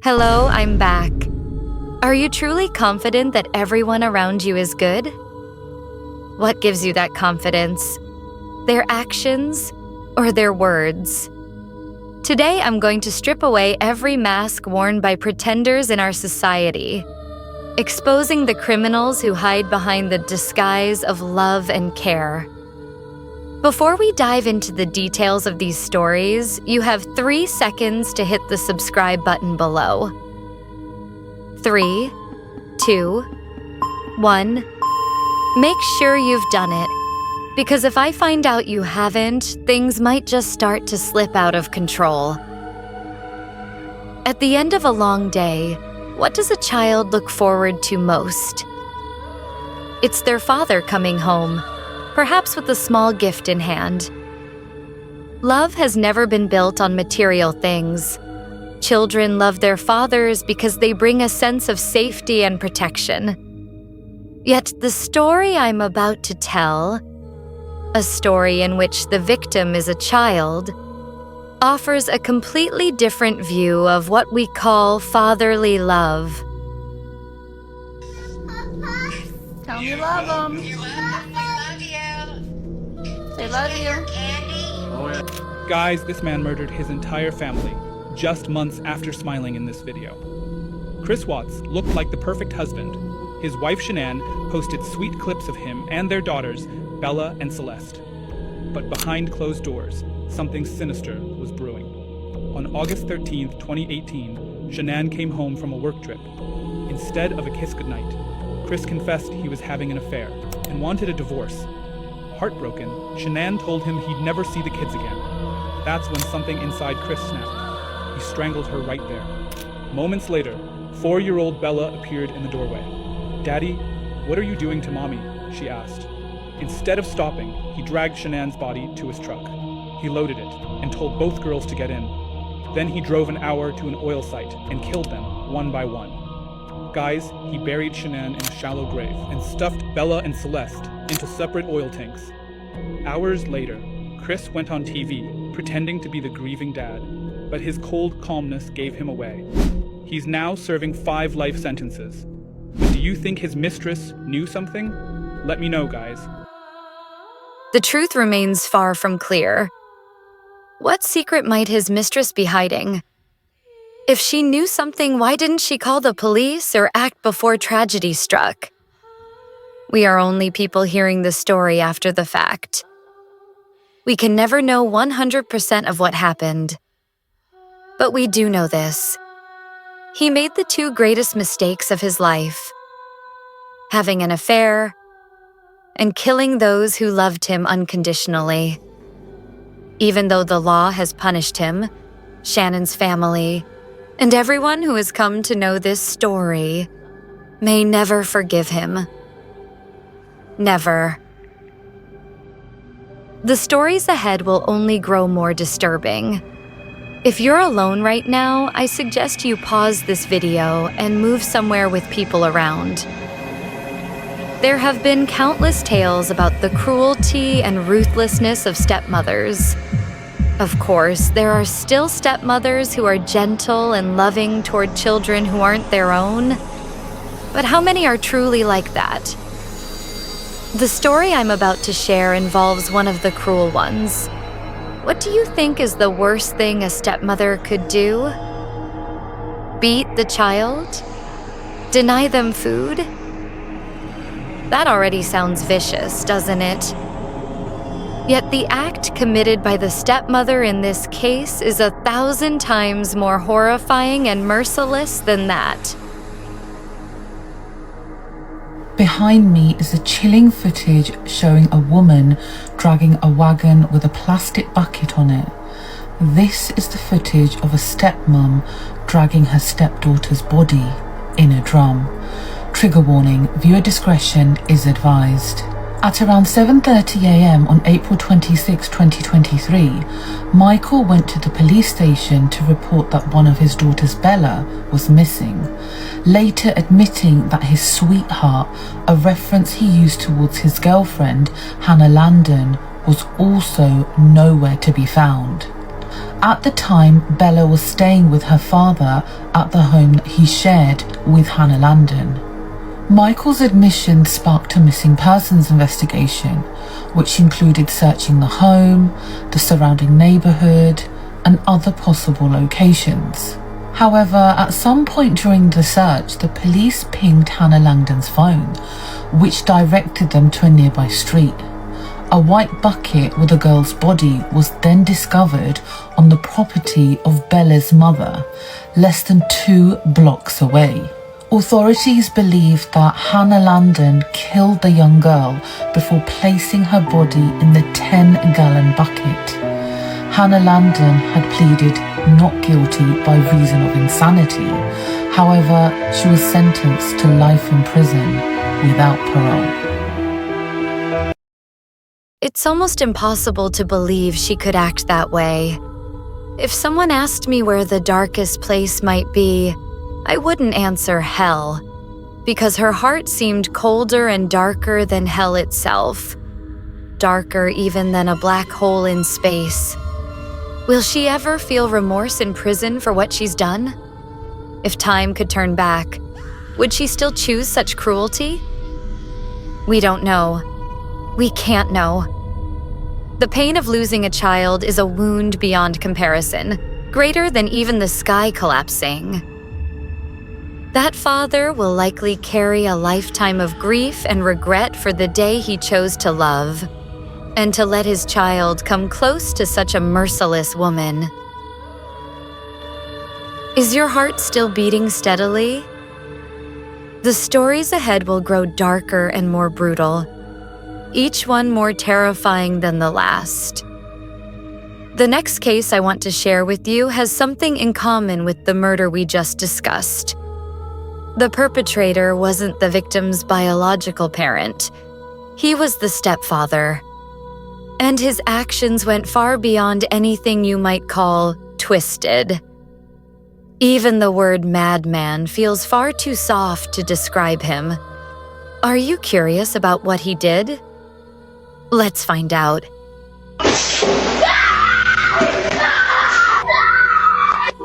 Hello, I'm back. Are you truly confident that everyone around you is good? What gives you that confidence? Their actions or their words? Today, I'm going to strip away every mask worn by pretenders in our society, exposing the criminals who hide behind the disguise of love and care. Before we dive into the details of these stories, you have 3 seconds to hit the subscribe button below. 3, 2, 1. Make sure you've done it, because if I find out you haven't, things might just start to slip out of control. At the end of a long day, what does a child look forward to most? It's their father coming home, perhaps with a small gift in hand. Love has never been built on material things. Children love their fathers because they bring a sense of safety and protection. Yet the story I'm about to tell, a story in which the victim is a child, offers a completely different view of what we call fatherly love. Tell them you love them. We love you. They love you. Candy. Guys, this man murdered his entire family, just months after smiling in this video. Chris Watts looked like the perfect husband. His wife Shanann posted sweet clips of him and their daughters, Bella and Celeste. But behind closed doors, something sinister was brewing. On August 13th, 2018, Shanann came home from a work trip. Instead of a kiss goodnight, Chris confessed he was having an affair and wanted a divorce. Heartbroken, Shanann told him he'd never see the kids again. That's when something inside Chris snapped. He strangled her right there. Moments later, 4-year-old Bella appeared in the doorway. "Daddy, what are you doing to Mommy?" she asked. Instead of stopping, he dragged Shanann's body to his truck. He loaded it and told both girls to get in. Then he drove an hour to an oil site and killed them one by one. Guys, he buried Shanann in a shallow grave and stuffed Bella and Celeste into separate oil tanks. Hours later, Chris went on TV, pretending to be the grieving dad, but his cold calmness gave him away. He's now serving 5 life sentences. But do you think his mistress knew something? Let me know, guys. The truth remains far from clear. What secret might his mistress be hiding? If she knew something, why didn't she call the police or act before tragedy struck? We are only people hearing the story after the fact. We can never know 100% of what happened. But we do know this. He made the 2 greatest mistakes of his life: having an affair and killing those who loved him unconditionally. Even though the law has punished him, Shannon's family, and everyone who has come to know this story may never forgive him. Never. The stories ahead will only grow more disturbing. If you're alone right now, I suggest you pause this video and move somewhere with people around. There have been countless tales about the cruelty and ruthlessness of stepmothers. Of course, there are still stepmothers who are gentle and loving toward children who aren't their own. But how many are truly like that? The story I'm about to share involves one of the cruel ones. What do you think is the worst thing a stepmother could do? Beat the child? Deny them food? That already sounds vicious, doesn't it? Yet the act committed by the stepmother in this case is 1,000 times more horrifying and merciless than that. Behind me is a chilling footage showing a woman dragging a wagon with a plastic bucket on it. This is the footage of a stepmom dragging her stepdaughter's body in a drum. Trigger warning, viewer discretion is advised. At around 7:30 a.m. on April 26, 2023, Michael went to the police station to report that one of his daughters, Bella, was missing, later admitting that his sweetheart, a reference he used towards his girlfriend, Hannah Landon, was also nowhere to be found. At the time, Bella was staying with her father at the home that he shared with Hannah Landon. Michael's admission sparked a missing persons investigation, which included searching the home, the surrounding neighborhood, and other possible locations. However, at some point during the search, the police pinged Hannah Langdon's phone, which directed them to a nearby street. A white bucket with a girl's body was then discovered on the property of Bella's mother, less than 2 blocks away. Authorities believe that Hannah Landon killed the young girl before placing her body in the 10-gallon bucket. Hannah Landon had pleaded not guilty by reason of insanity. However, she was sentenced to life in prison without parole. It's almost impossible to believe she could act that way. If someone asked me where the darkest place might be, I wouldn't answer hell, because her heart seemed colder and darker than hell itself, darker even than a black hole in space. Will she ever feel remorse in prison for what she's done? If time could turn back, would she still choose such cruelty? We don't know. We can't know. The pain of losing a child is a wound beyond comparison, greater than even the sky collapsing. That father will likely carry a lifetime of grief and regret for the day he chose to love, and to let his child come close to such a merciless woman. Is your heart still beating steadily? The stories ahead will grow darker and more brutal, each one more terrifying than the last. The next case I want to share with you has something in common with the murder we just discussed. The perpetrator wasn't the victim's biological parent. He was the stepfather. And his actions went far beyond anything you might call twisted. Even the word madman feels far too soft to describe him. Are you curious about what he did? Let's find out.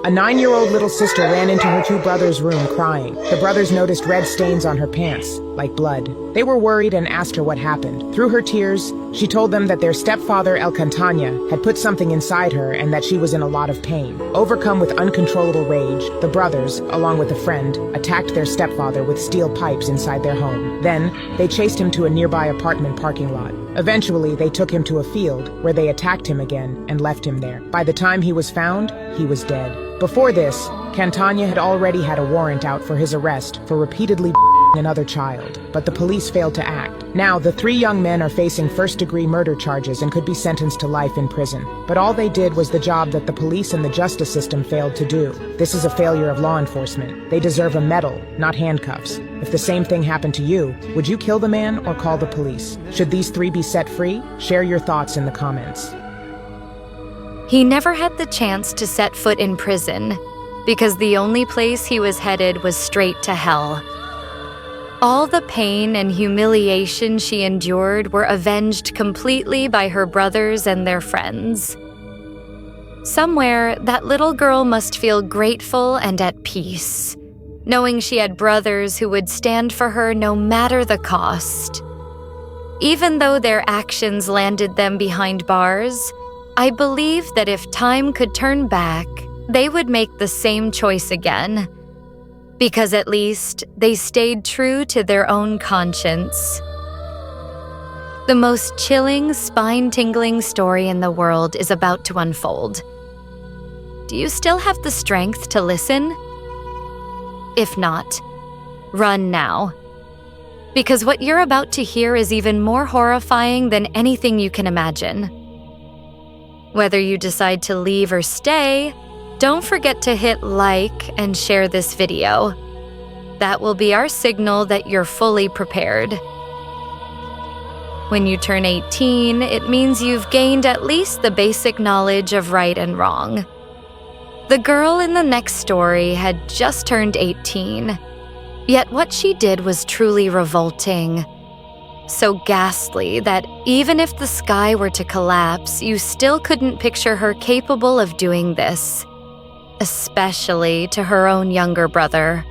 A 9-year-old little sister ran into her 2 brothers' room crying. The brothers noticed red stains on her pants, like blood. They were worried and asked her what happened. Through her tears, she told them that their stepfather, El Cantagna, had put something inside her and that she was in a lot of pain. Overcome with uncontrollable rage, the brothers, along with a friend, attacked their stepfather with steel pipes inside their home. Then, they chased him to a nearby apartment parking lot. Eventually, they took him to a field, where they attacked him again and left him there. By the time he was found, he was dead. Before this, Cantagna had already had a warrant out for his arrest for repeatedly another child, but the police failed to act. Now, the 3 young men are facing first-degree murder charges and could be sentenced to life in prison. But all they did was the job that the police and the justice system failed to do. This is a failure of law enforcement. They deserve a medal, not handcuffs. If the same thing happened to you, would you kill the man or call the police? Should these 3 be set free? Share your thoughts in the comments. He never had the chance to set foot in prison because the only place he was headed was straight to hell. All the pain and humiliation she endured were avenged completely by her brothers and their friends. Somewhere, that little girl must feel grateful and at peace, knowing she had brothers who would stand for her no matter the cost. Even though their actions landed them behind bars, I believe that if time could turn back, they would make the same choice again. Because at least they stayed true to their own conscience. The most chilling, spine-tingling story in the world is about to unfold. Do you still have the strength to listen? If not, run now. Because what you're about to hear is even more horrifying than anything you can imagine. Whether you decide to leave or stay, don't forget to hit like and share this video. That will be our signal that you're fully prepared. When you turn 18, it means you've gained at least the basic knowledge of right and wrong. The girl in the next story had just turned 18, yet what she did was truly revolting. So ghastly that even if the sky were to collapse, you still couldn't picture her capable of doing this, especially to her own younger brother.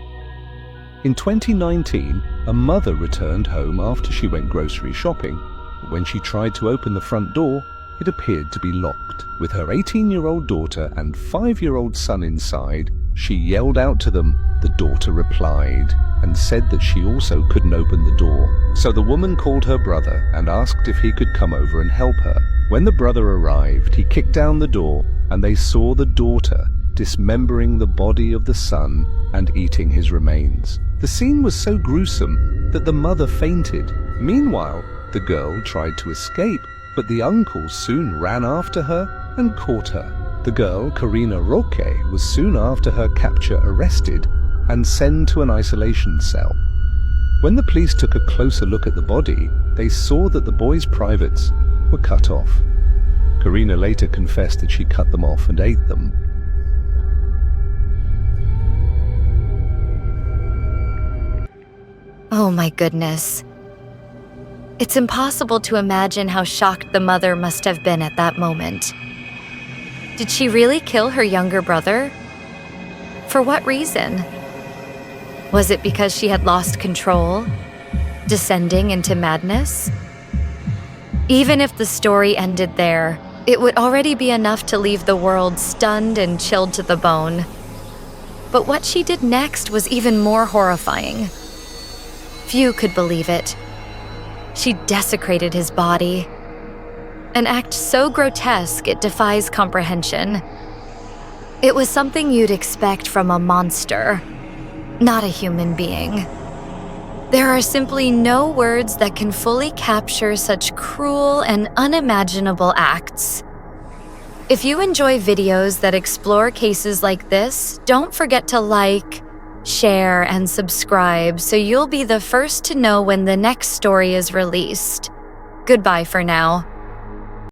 In 2019, a mother returned home after she went grocery shopping. But when she tried to open the front door, it appeared to be locked. With her 18-year-old daughter and 5-year-old son inside, she yelled out to them. The daughter replied and said that she also couldn't open the door. So the woman called her brother and asked if he could come over and help her. When the brother arrived, he kicked down the door and they saw the daughter dismembering the body of the son and eating his remains. The scene was so gruesome that the mother fainted. Meanwhile, the girl tried to escape, but the uncle soon ran after her and caught her. The girl, Karina Roque, was soon after her capture arrested and sent to an isolation cell. When the police took a closer look at the body, they saw that the boy's privates were cut off. Karina later confessed that she cut them off and ate them. Oh my goodness. It's impossible to imagine how shocked the mother must have been at that moment. Did she really kill her younger brother? For what reason? Was it because she had lost control, descending into madness? Even if the story ended there, it would already be enough to leave the world stunned and chilled to the bone. But what she did next was even more horrifying. Few could believe it. She desecrated his body. An act so grotesque it defies comprehension. It was something you'd expect from a monster, not a human being. There are simply no words that can fully capture such cruel and unimaginable acts. If you enjoy videos that explore cases like this, don't forget to like, share, and subscribe so you'll be the first to know when the next story is released. Goodbye for now.